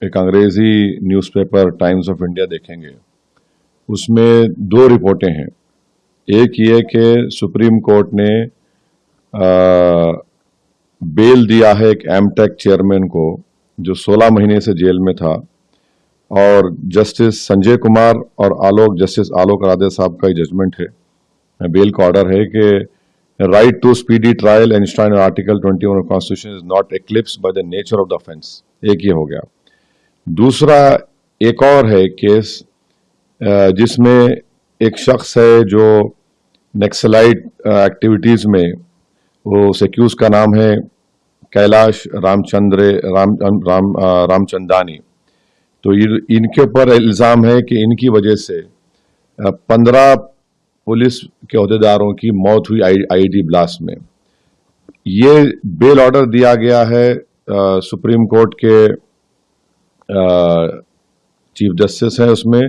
ایک انگریزی news paper Times of India دیکھیں گے، اس میں 2 رپورٹیں ہیں۔ ایک یہ کہ سپریم کورٹ نے بیل دیا ہے ایک ایم ٹیک چیئرمین کو جو 16 مہینے سے جیل میں تھا، اور جسٹس سنجے کمار اور جسٹس آلوک رادے صاحب کا یہ ججمنٹ ہے، بیل کا آرڈر ہے کہ رائٹ ٹو اسپیڈی ٹرائل انشٹائن article 21 of constitution is not eclipsed by the nature of the offense۔ ایک یہ ہو گیا۔ دوسرا ایک اور ہے کیس جس میں ایک شخص ہے جو نیکسلائٹ ایکٹیویٹیز میں، وہ سیکیوز کا نام ہے کیلاش رام چندانی۔ تو ان کے اوپر الزام ہے کہ ان کی وجہ سے 15 پولیس کے عہدیداروں کی موت ہوئی آئی ڈی بلاسٹ میں۔ یہ بیل آرڈر دیا گیا ہے سپریم کورٹ کے چیف جسٹس ہیں اس میں،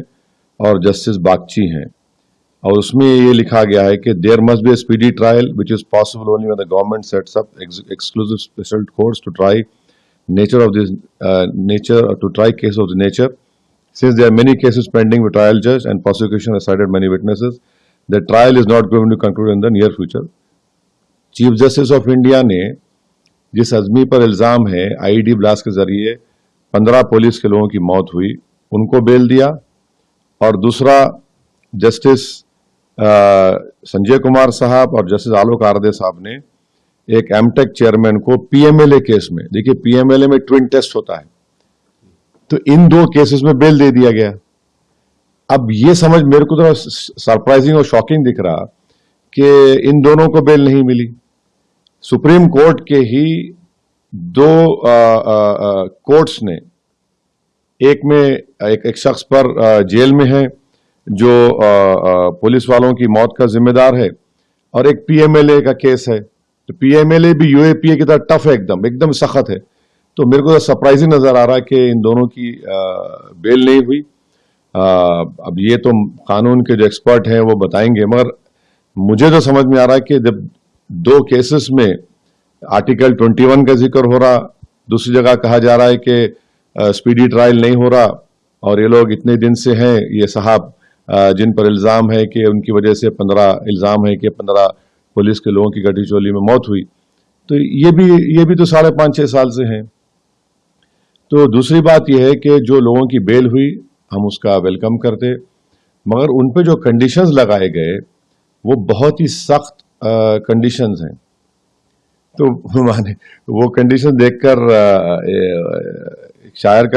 اور جسٹس باگچی ہیں، اور اس میں یہ لکھا گیا ہے کہ there must be a speedy trial which is possible only when the government sets up exclusive special courts to try cases of this nature. Since there are many cases pending with trial judge and prosecution has cited many witnesses, the trial is not going to conclude in the near future. Chief justice of India نے جس عزمی پر الزام ہے I D blast کے ذریعے 15 police کے لوگوں کی موت ہوئی، ان کو بیل دیا، اور دوسرا جسٹس سنجے کمار صاحب اور جسٹس آلوک رادے صاحب نے ایک ایم ٹیک چیئرمین کو P M L A case میں، دیکھیے پی ایم ایل اے میں ٹوین ٹیسٹ ہوتا ہے، تو ان 2 کیسز میں بیل دے دیا گیا۔ اب یہ سمجھ میرے کو تو سرپرائزنگ اور شاکنگ دکھ رہا کہ ان دونوں کو بیل نہیں ملی۔ سپریم کورٹ کے ہی 2 کورٹس نے، ایک میں ایک شخص پر جیل میں ہے جو پولیس والوں کی موت کا ذمہ دار ہے، اور ایک پی ایم ایل اے کا کیس ہے۔ تو پی ایم ایل اے بھی یو اے پی اے کی طرح ٹف ہے، ایک دم سخت ہے۔ تو میرے کو سرپرائزنگ نظر آ رہا ہے کہ ان دونوں کی بیل نہیں ہوئی۔ اب یہ تو قانون کے جو ایکسپرٹ ہیں وہ بتائیں گے، مگر مجھے تو سمجھ میں آ رہا ہے کہ جب 2 کیسز میں آرٹیکل 21 کا ذکر ہو رہا، دوسری جگہ کہا جا رہا ہے کہ اسپیڈی ٹرائل نہیں ہو رہا، اور یہ لوگ اتنے دن سے ہیں، یہ صاحب جن پر الزام ہے کہ ان کی وجہ سے 15 پولیس کے لوگوں کی گٹی چولی میں موت ہوئی، تو یہ بھی تو 5.5-6 سال سے ہیں۔ تو دوسری بات یہ ہے کہ جو لوگوں کی بیل ہوئی ہم اس کا ویلکم کرتے، مگر ان پہ جو کنڈیشنز لگائے گئے وہ بہت ہی سخت کنڈیشنز ہیں۔ تو وہ کنڈیشن دیکھ کر شاعر کا